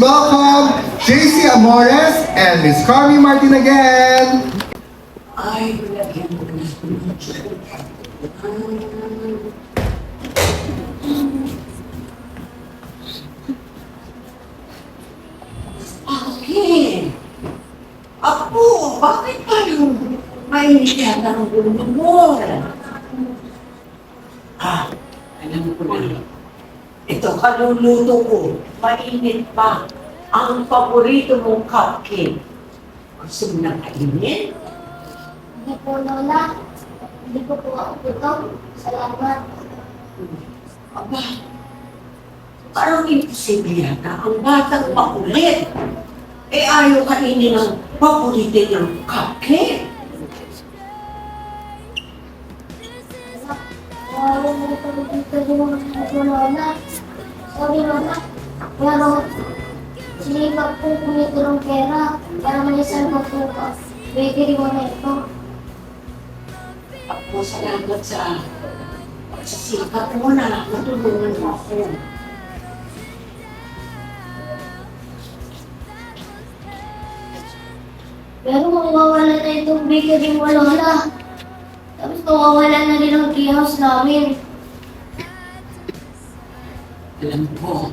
welcome JC Amores and Miss Carmi Martin again. Ay, lagyan mo na. Akin! Apo, bakit parang mainit yata ang ulo mo? Alam ko na. Ito kaluluto ko. Mainit pa. Ang paborito mong cupcake. Gusto mo na kainin? Hindi po, Lola. Hindi ko po ako gutom. Salamat. Aba, parang imposible yata. Ang batang makulit. Ayaw kainin ng paborito niyang cupcake. Ayaw mo ito dito yung mga Lola. Sorry, Lola. Pero, sinipag po kumito ng pera para malisan ko po ka. Bakery mo na ito. Ako, salamat sa sikap mo na natulungan mo ako. Pero mawawala na itong bakery mo, Lola. Tapos mawawala na rin ang tea house namin. Alam ko.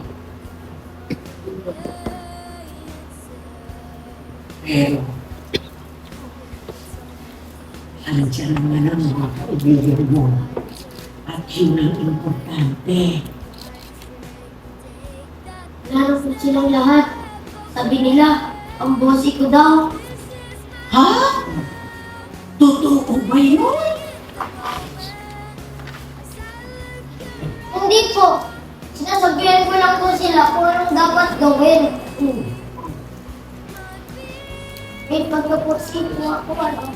Pero, andyan naman ang mga kaibigan mo. At yun ang importante. Lalo po silang lahat. Sabi nila, ang bossy ko daw. Ha? Totoo ba yun? Hindi po. Sinasabihan ko lang po sila kung anong dapat gawin. May pagkapusin po ako ano.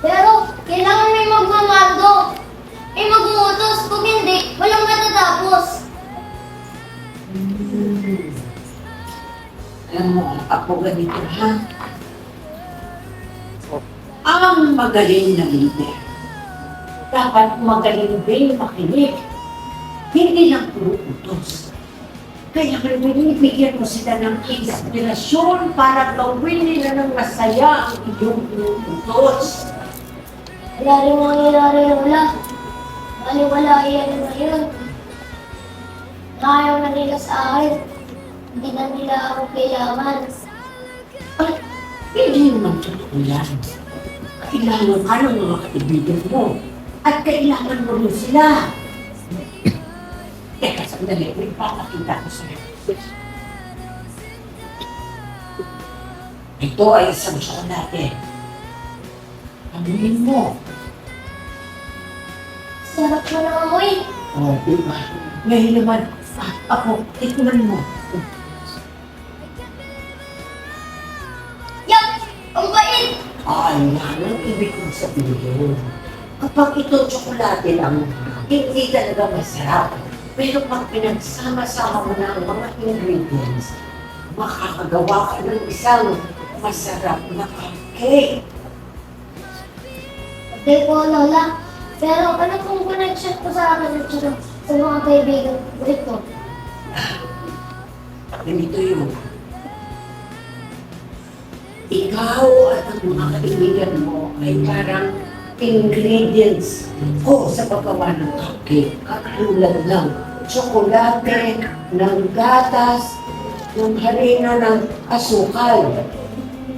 Pero, kailangan may magmamando. May mag-uutos. Kung hindi, walang matatapos. Alam mo, ako ganito ha? Ang magaling na leader. Dapat magaling din makinig. Hindi lang puro utos. Kaya binibigyan mo sila ng inspirasyon para gawin nila ng masaya ang iyong inuutos. Wala rin nangyayari, Lola. Baliwala yan na yun. Ayaw na nila sa akin. Hindi na nila ako kailangan. Ay, hindi naman totoo yan. Kailangan ka ng mga kaibigan mo. At kailangan mo rin sila. Teka, sandali. May papakita ko sa'yo. Ito ay isang tsokolate. Amuin mo. Sarap mo na amoy. Diba? Ngayon naman, ako, tikman mo. Yuck! Ang bait! Ay, yan ang ibig kong sabihin. Kapag ito tsokolate lang, hindi talaga masarap. Pero pag pinagsama-sama mo na ang mga ingredients, makakagawa ka ng isang masarap na cupcake. Okay po, Lola. Pero ano kung connection ko sa akin at saka sa mga kaibigan ko ito? Ganito yun. Ikaw at ang mga kaibigan mo ay parang ingredients ko sa paggawa ng cupcake. Katulad ng tsokolate, ng gatas, ng harina, ng asukal.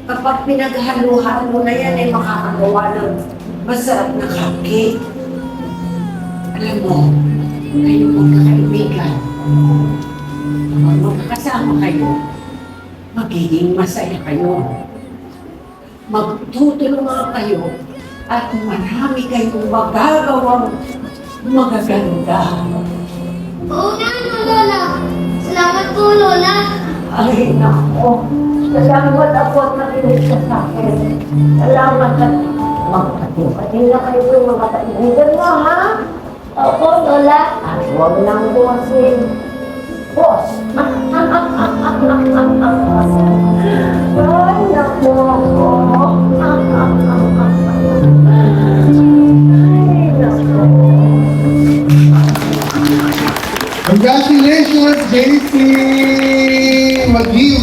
Kapag pinaghalo-halo na yan ay makakagawa ng masarap na cupcake. Alam mo, kayong magkakaibigan, kapag magkakasama kayo, magiging masaya kayo. Magtutulungan kayo at marami kayong magagawang magaganda. Oo nga, Lola. Salamat po, Lola. Ay, nako. Salamat ako at nakinig ka sa akin. Salamat at magkatiwatin na kayo yung mga kaibigan mo, ha? Opo, Lola. At huwag nang buwasin. Boss! Ay, nako ako. Ay, nako. Congratulations, JC! Magdi